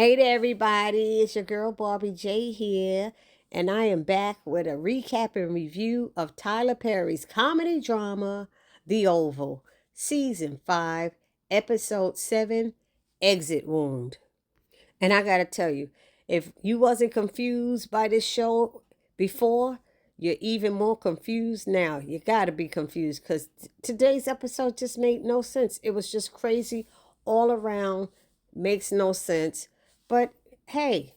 Hey there, everybody. It's your girl Barbie J here, and I am back with a recap and review of Tyler Perry's comedy drama, The Oval, Season 5, Episode 7, Exit Wound. And I gotta tell you, if you wasn't confused by this show before, you're even more confused now. You gotta be confused because today's episode just made no sense. It was just crazy all around, makes no sense. But hey,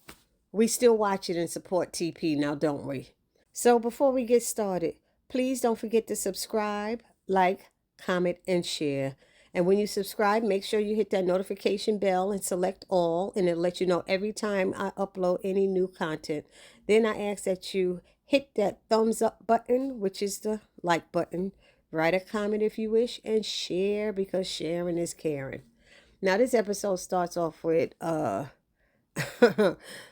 we still watch it and support TP now, don't we? So before we get started, please don't forget to subscribe, like, comment, and share. And when you subscribe, make sure you hit that notification bell and select all, and it'll let you know every time I upload any new content. Then I ask that you hit that thumbs up button, which is the like button. Write a comment if you wish, and share because sharing is caring. Now this episode starts off with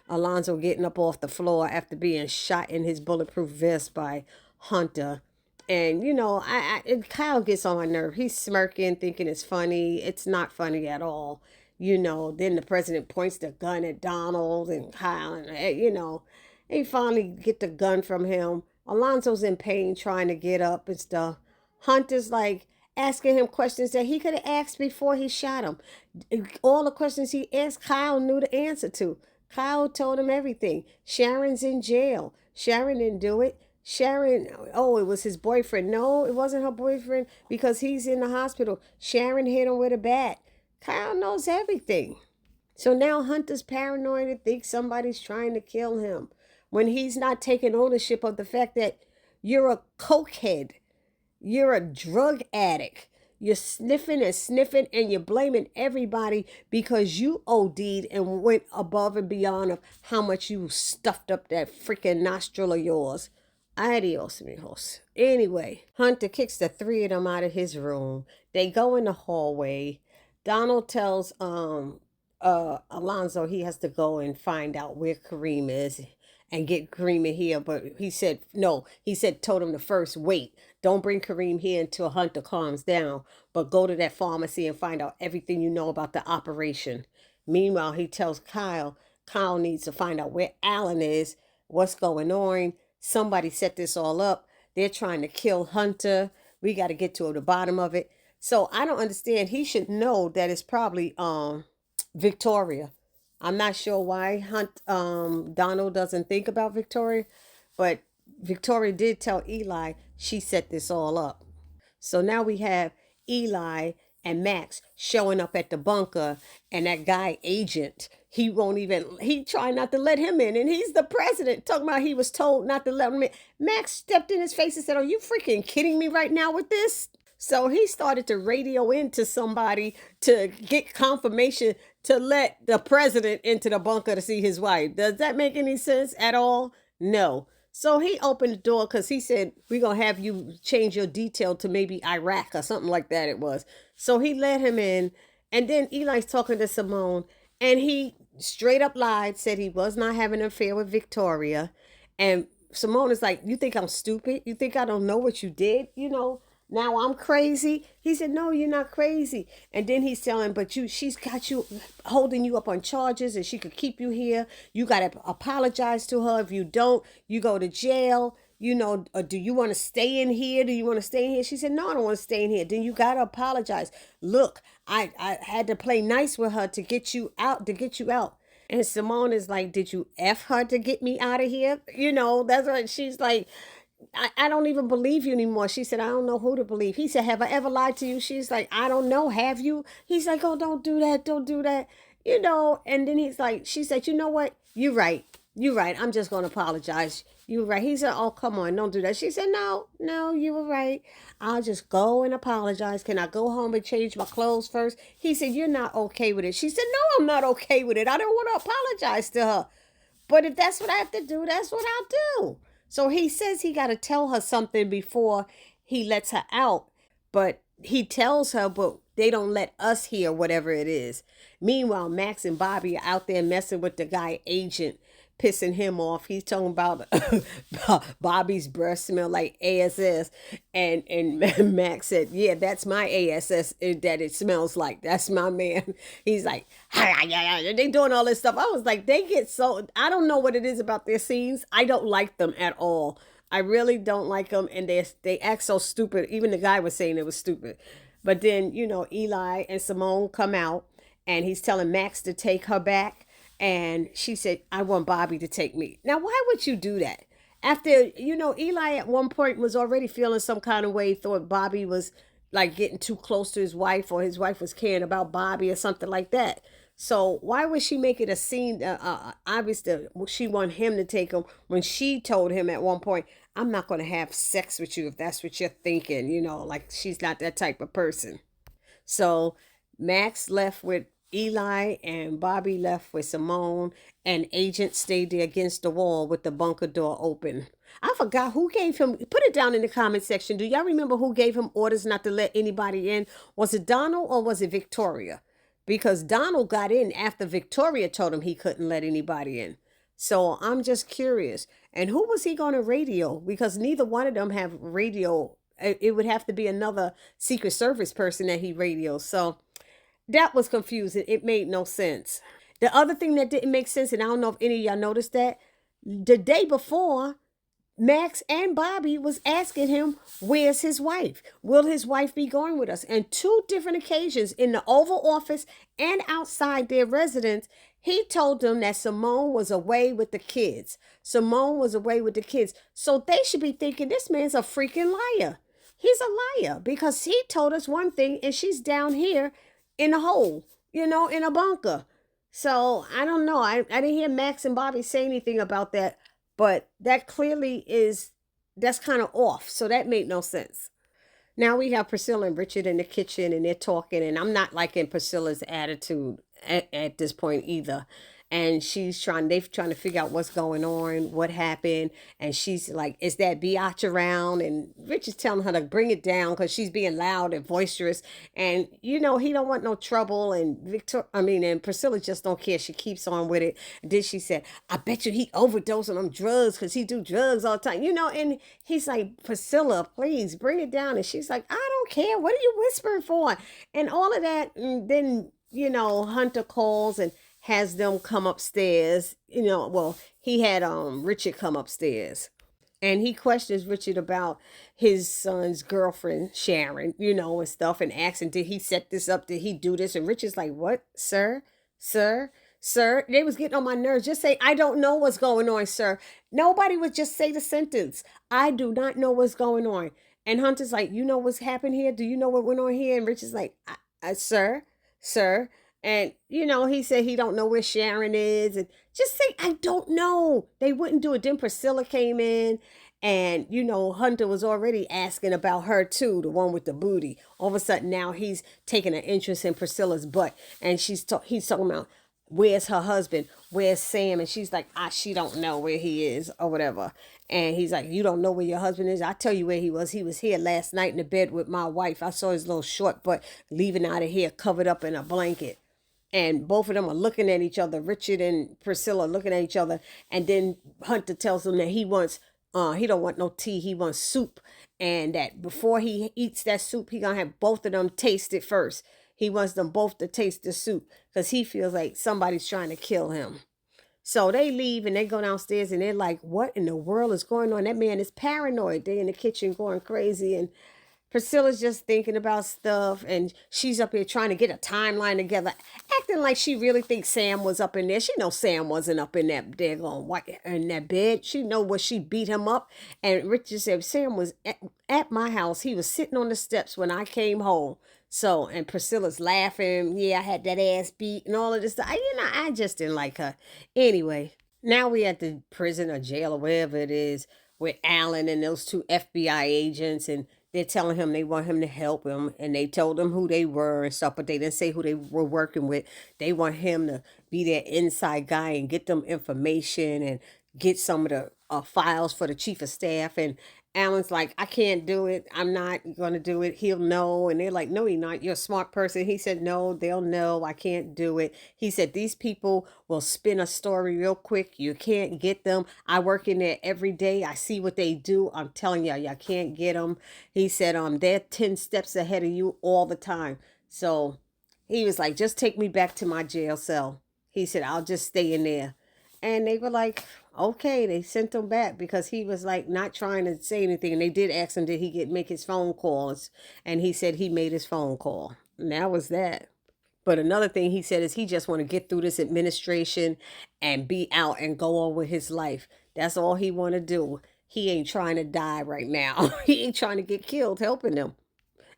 Alonzo getting up off the floor after being shot in his bulletproof vest by Hunter. And and Kyle gets on my nerve. He's smirking, thinking it's funny. It's not funny at all. Then the president points the gun at Donald and Kyle, and they finally get the gun from him. Alonzo's in pain trying to get up and stuff. Hunter's like asking him questions that he could have asked before he shot him. All the questions he asked, Kyle knew the answer to. Kyle told him everything. Sharon's in jail. Sharon didn't do it. Sharon, oh, it was his boyfriend. No, it wasn't her boyfriend because he's in the hospital. Sharon hit him with a bat. Kyle knows everything. So now Hunter's paranoid and thinks somebody's trying to kill him when he's not taking ownership of the fact that you're a cokehead. You're a drug addict. You're sniffing and sniffing and you're blaming everybody because you OD'd and went above and beyond of how much you stuffed up that freaking nostril of yours. Adios, mijos. Anyway, Hunter kicks the three of them out of his room. They go in the hallway. Donald tells Alonzo he has to go and find out where Kareem is and get Kareem in here. But he said no. He told him to first wait. Don't bring Kareem here until Hunter calms down. But go to that pharmacy and find out everything you know about the operation. Meanwhile, he tells Kyle needs to find out where Alan is, what's going on. Somebody set this all up. They're trying to kill Hunter. We got to get to the bottom of it. So I don't understand. He should know that it's probably Victoria. I'm not sure why Donald doesn't think about Victoria, but Victoria did tell Eli she set this all up. So now we have Eli and Max showing up at the bunker, and that guy agent, he tried not to let him in, and he's the president, talking about he was told not to let him in. Max stepped in his face and said, are you freaking kidding me right now with this? So he started to radio into somebody to get confirmation to let the president into the bunker to see his wife. Does that make any sense at all? No. So he opened the door because he said, we're going to have you change your detail to maybe Iraq or something like that it was. So he let him in. And then Eli's talking to Simone. And he straight up lied, said he was not having an affair with Victoria. And Simone is like, you think I'm stupid? You think I don't know what you did? Now I'm crazy. He said, no, you're not crazy. And then he's telling, she's got you, holding you up on charges and she could keep you here. You got to apologize to her. If you don't, you go to jail. Do you want to stay in here? Do you want to stay in here? She said, no, I don't want to stay in here. Then you got to apologize. Look, I had to play nice with her to get you out, And Simone is like, did you F her to get me out of here? That's what she's like. I don't even believe you anymore. She said, I don't know who to believe. He said, have I ever lied to you? She's like, I don't know. Have you? He's like, oh, don't do that. Don't do that. And then she said, you know what? You're right. You're right. I'm just going to apologize. You're right. He said, oh, come on. Don't do that. She said, no, you were right. I'll just go and apologize. Can I go home and change my clothes first? He said, you're not okay with it. She said, no, I'm not okay with it. I don't want to apologize to her. But if that's what I have to do, that's what I'll do. So he says he got to tell her something before he lets her out. But he tells her, but they don't let us hear whatever it is. Meanwhile, Max and Bobby are out there messing with the guy agent pissing him off. He's talking about Bobby's breath smell like ASS, and Max said, "Yeah, that's my ASS that it smells like. That's my man." He's like, they doing all this stuff. I was like, they get so, I don't know what it is about their scenes. I don't like them at all. I really don't like them, and they act so stupid. Even the guy was saying it was stupid. But then, Eli and Simone come out, and he's telling Max to take her back. And she said, "I want Bobby to take me." Now, why would you do that? After, Eli at one point was already feeling some kind of way, thought Bobby was like getting too close to his wife, or his wife was caring about Bobby or something like that. So why would she make it a scene? Obviously, she want him to take him when she told him at one point, "I'm not going to have sex with you if that's what you're thinking." Like she's not that type of person. So Max left with Eli, and Bobby left with Simone, and Agent stayed there against the wall with the bunker door open. I forgot who gave him, put it down in the comment section. Do y'all remember who gave him orders not to let anybody in? Was it Donald or was it Victoria? Because Donald got in after Victoria told him he couldn't let anybody in. So I'm just curious. And who was he going to radio? Because neither one of them have radio. It would have to be another Secret Service person that he radios. So that was confusing. It made no sense. The other thing that didn't make sense, and I don't know if any of y'all noticed that, the day before, Max and Bobby was asking him, "Where's his wife? Will his wife be going with us?" And two different occasions in the Oval Office and outside their residence, he told them that Simone was away with the kids. Simone was away with the kids. So they should be thinking this man's a freaking liar. He's a liar because he told us one thing and she's down here in a hole, in a bunker. So I don't know. I didn't hear Max and Bobby say anything about that, but that clearly that's kind of off. So that made no sense. Now we have Priscilla and Richard in the kitchen, and they're talking, and I'm not liking Priscilla's attitude at this point either. And they've trying to figure out what's going on, what happened. And she's like, "Is that biatch around?" And Richard's telling her to bring it down because she's being loud and boisterous. And, he don't want no trouble. And and Priscilla just don't care. She keeps on with it. And then she said, "I bet you he overdosed on them drugs because he do drugs all the time." And he's like, "Priscilla, please bring it down." And she's like, "I don't care. What are you whispering for?" And all of that. And then, Hunter calls and has them come upstairs. He had Richard come upstairs, and he questions Richard about his son's girlfriend Sharon, and stuff, and asking, "Did he set this up? Did he do this?" And Richard's like, "What, sir? Sir, they was getting on my nerves. Just say, 'I don't know what's going on, sir.'" Nobody would just say the sentence, "I do not know what's going on." And Hunter's like, "You know what's happened here? Do you know what went on here?" And Richard's like, sir. And, he said he don't know where Sharon is. And just say, "I don't know." They wouldn't do it. Then Priscilla came in, and, Hunter was already asking about her too, the one with the booty. All of a sudden now he's taking an interest in Priscilla's butt. And he's talking about, "Where's her husband? Where's Sam?" And she's like, she don't know where he is or whatever. And he's like, "You don't know where your husband is? I tell you where he was. He was here last night in the bed with my wife. I saw his little short butt leaving out of here covered up in a blanket." And both of them are looking at each other. Richard and Priscilla looking at each other. And then Hunter tells them that he don't want no tea. He wants soup. And that before he eats that soup, he gonna have both of them taste it first. He wants them both to taste the soup because he feels like somebody's trying to kill him. So they leave and they go downstairs and they're like, "What in the world is going on? That man is paranoid." They in the kitchen going crazy, and Priscilla's just thinking about stuff, and she's up here trying to get a timeline together, acting like she really thinks Sam was up in there. She knows Sam wasn't up in that daggone in that bed. She know what she beat him up. And Richard said, "Sam was at my house. He was sitting on the steps when I came home." So, and Priscilla's laughing. "Yeah, I had that ass beat," and all of this stuff. I just didn't like her. Anyway, now we at the prison or jail or wherever it is with Alan and those two FBI agents, and they're telling him they want him to help him, and they told him who they were and stuff, but they didn't say who they were working with. They want him to be their inside guy and get them information and get some of the files for the chief of staff. And Alan's like, I can't do it. I'm not going to do it. He'll know. And they're like, no, you're not. You're a smart person. He said, no, they'll know. I can't do it. He said, these people will spin a story real quick. You can't get them. I work in there every day. I see what they do. I'm telling y'all can't get them. He said, they're 10 steps ahead of you all the time. So he was like, just take me back to my jail cell. He said, I'll just stay in there. And they were like, okay. They sent him back because he was like not trying to say anything. And they did ask him, did he make his phone calls? And he said he made his phone call. And that was that. But another thing he said is he just want to get through this administration and be out and go on with his life. That's all he want to do. He ain't trying to die right now. He ain't trying to get killed helping them.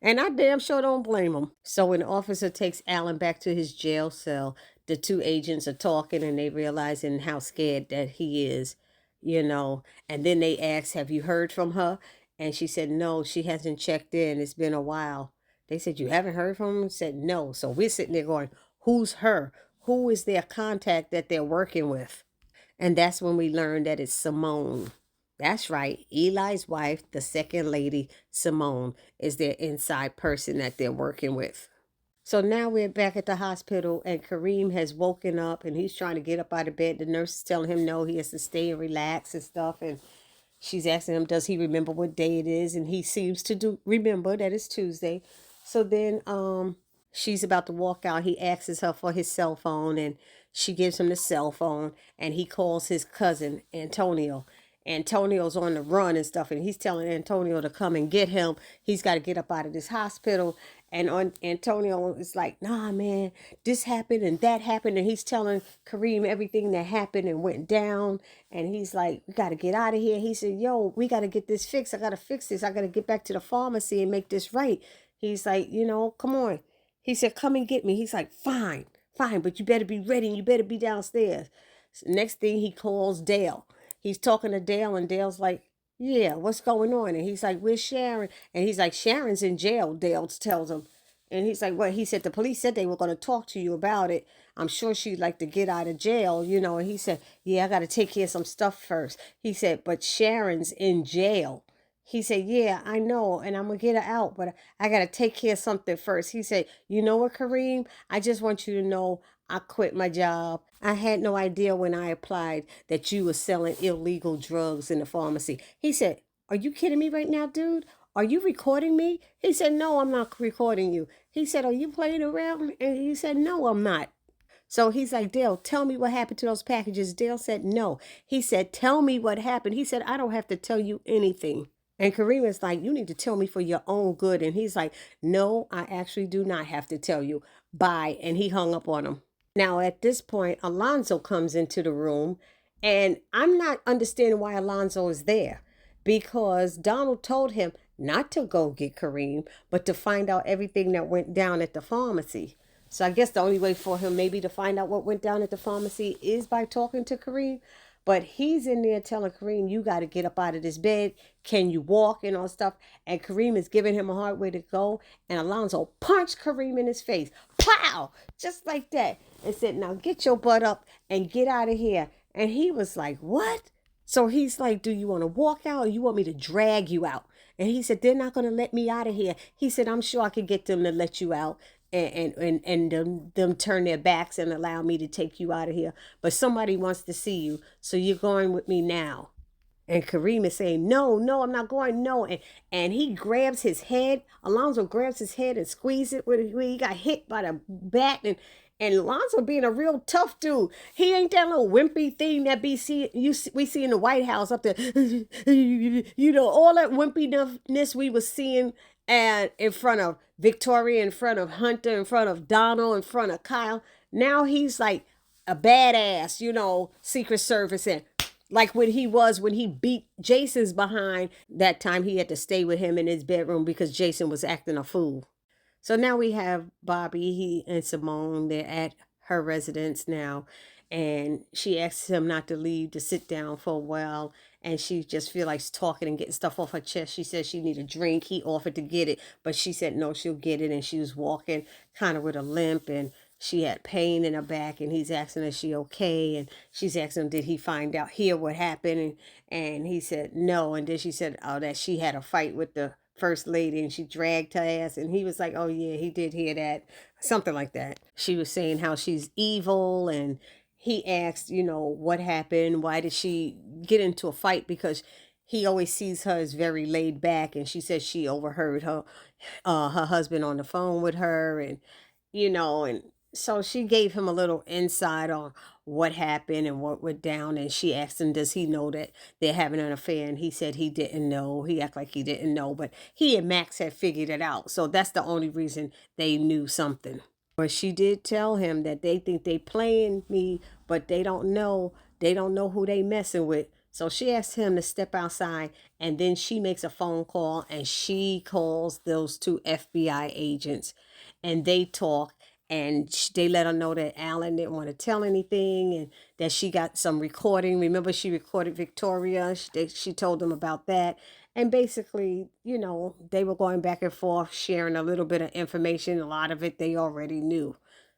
And I damn sure don't blame him. So when the officer takes Alan back to his jail cell, the two agents are talking and they realizing how scared that he is, you know. And then they ask, have you heard from her? And she said, no, she hasn't checked in. It's been a while. They said, you haven't heard from him? Said, no. So we're sitting there going, who's her? Who is their contact that they're working with? And that's when we learned that it's Simone. That's right. Eli's wife, the second lady, Simone, is their inside person that they're working with. So now we're back at the hospital, and Kareem has woken up and he's trying to get up out of bed. The nurse is telling him no, he has to stay and relax and stuff. And she's asking him, does he remember what day it is? And he seems to do remember that it's Tuesday. So then she's about to walk out. He asks her for his cell phone and she gives him the cell phone and he calls his cousin Antonio. Antonio's on the run and stuff, and he's telling Antonio to come and get him. He's got to get up out of this hospital. And Antonio is like, nah, man, this happened and that happened. And he's telling Kareem everything that happened and went down. And he's like, we got to get out of here. He said, yo, we got to get this fixed. I got to fix this. I got to get back to the pharmacy and make this right. He's like, come on. He said, come and get me. He's like, fine, but you better be ready and you better be downstairs. So next thing he calls Dale. He's talking to Dale and Dale's like, yeah, what's going on? And he's like, where's Sharon? And he's like, Sharon's in jail, Dale tells him. And he's like, well, he said, the police said they were going to talk to you about it. I'm sure she'd like to get out of jail, And he said, yeah, I got to take care of some stuff first. He said, but Sharon's in jail. He said, yeah, I know, and I'm going to get her out, but I got to take care of something first. He said, you know what, Kareem? I just want you to know I quit my job. I had no idea when I applied that you were selling illegal drugs in the pharmacy. He said, are you kidding me right now, dude? Are you recording me? He said, no, I'm not recording you. He said, are you playing around? And he said, no, I'm not. So he's like, Dale, tell me what happened to those packages. Dale said, no. He said, tell me what happened. He said, I don't have to tell you anything. And Kareem is like, you need to tell me for your own good. And he's like, no, I actually do not have to tell you. Bye. And he hung up on him. Now, at this point, Alonzo comes into the room, and I'm not understanding why Alonzo is there because Donald told him not to go get Kareem, but to find out everything that went down at the pharmacy. So I guess the only way for him maybe to find out what went down at the pharmacy is by talking to Kareem. But he's in there telling Kareem, you got to get up out of this bed. Can you walk and all stuff? And Kareem is giving him a hard way to go. And Alonzo punched Kareem in his face. Pow! Just like that. And said, now get your butt up and get out of here. And he was like, what? So he's like, do you want to walk out or you want me to drag you out? And he said, they're not going to let me out of here. He said, I'm sure I could get them to let you out and them turn their backs and allow me to take you out of here. But somebody wants to see you, so you're going with me now. And Kareem is saying, no, I'm not going, no. And he grabs his head. Alonzo grabs his head and squeezes it where he got hit by the bat. And Alonzo being a real tough dude. He ain't that little wimpy thing that we see in the White House up there. All that wimpiness we was seeing and in front of Victoria, in front of Hunter, in front of Donald, in front of Kyle. Now he's like a badass, Secret Service. And like when he beat Jason's behind, that time he had to stay with him in his bedroom because Jason was acting a fool. So now we have Bobby and Simone. They're at her residence now. And she asks him not to leave, to sit down for a while. And she just feels like talking and getting stuff off her chest. She said she need a drink. He offered to get it, but she said no, she'll get it. And she was walking kind of with a limp. And she had pain in her back, and he's asking her, is she okay? And she's asking him, did he find out here what happened? And he said no. And then she said, oh, that she had a fight with the first lady and she dragged her ass. And he was like, oh yeah, he did hear that, something like that. She was saying how she's evil, and he asked, what happened? Why did she get into a fight? Because he always sees her as very laid back, and she says she overheard her husband on the phone with her, and so she gave him a little insight on what happened and what went down. And she asked him, does he know that they're having an affair? And he said he didn't know. He acted like he didn't know, but he and Max had figured it out. So that's the only reason they knew something. But she did tell him that they think they playing me, but they don't know. They don't know who they messing with. So she asked him to step outside, and then she makes a phone call, and she calls those two FBI agents, and they talk, and they let her know that Alan didn't want to tell anything, and that she got some recording. Remember, she recorded Victoria. She told them about that. And basically, they were going back and forth, sharing a little bit of information. A lot of it they already knew.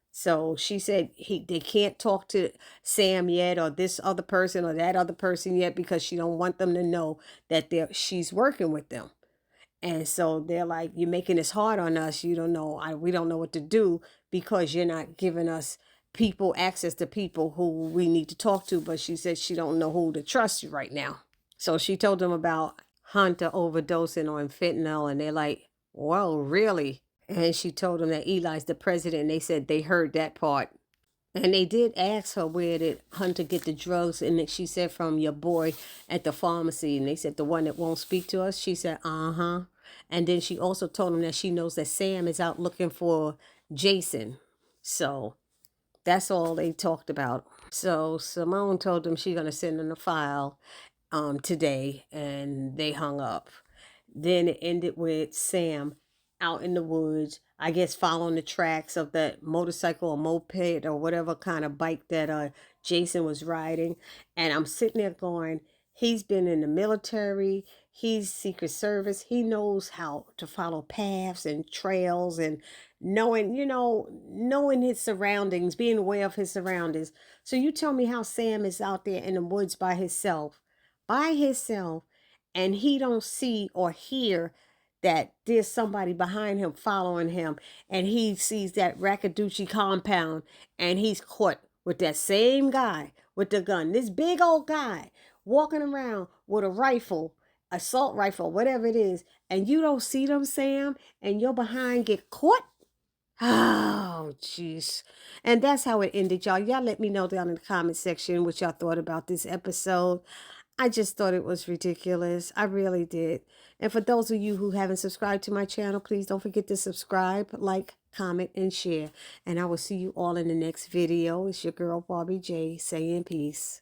So she said they can't talk to Sam yet, or this other person or that other person yet, because she don't want them to know that she's working with them. And so they're like, you're making this hard on us. You don't know. We don't know what to do because you're not giving us access to people who we need to talk to. But she said she don't know who to trust right now. So she told them about Hunter overdosing on fentanyl, and they're like, whoa, really? And she told them that Eli's the president, and they said they heard that part. And they did ask her, where did Hunter get the drugs? And she said, from your boy at the pharmacy. And they said, the one that won't speak to us? She said, uh-huh. And then she also told them that she knows that Sam is out looking for Jason. So that's all they talked about. So Simone told them she's going to send them a file today, and they hung up. Then it ended with Sam out in the woods, I guess following the tracks of that motorcycle or moped or whatever kind of bike that Jason was riding. And I'm sitting there going, he's been in the military, he's Secret Service, he knows how to follow paths and trails, and knowing his surroundings, being aware of his surroundings. So you tell me how Sam is out there in the woods by himself, and he don't see or hear that there's somebody behind him following him, and he sees that Rakaduchi compound, and he's caught with that same guy with the gun, this big old guy walking around with a rifle, assault rifle, whatever it is, and you don't see them, Sam, and your behind get caught. Oh, jeez. And that's how it ended, y'all. Y'all let me know down in the comment section what y'all thought about this episode. I just thought it was ridiculous. I really did. And for those of you who haven't subscribed to my channel, please don't forget to subscribe, like, comment, and share. And I will see you all in the next video. It's your girl, Barbie J, saying peace.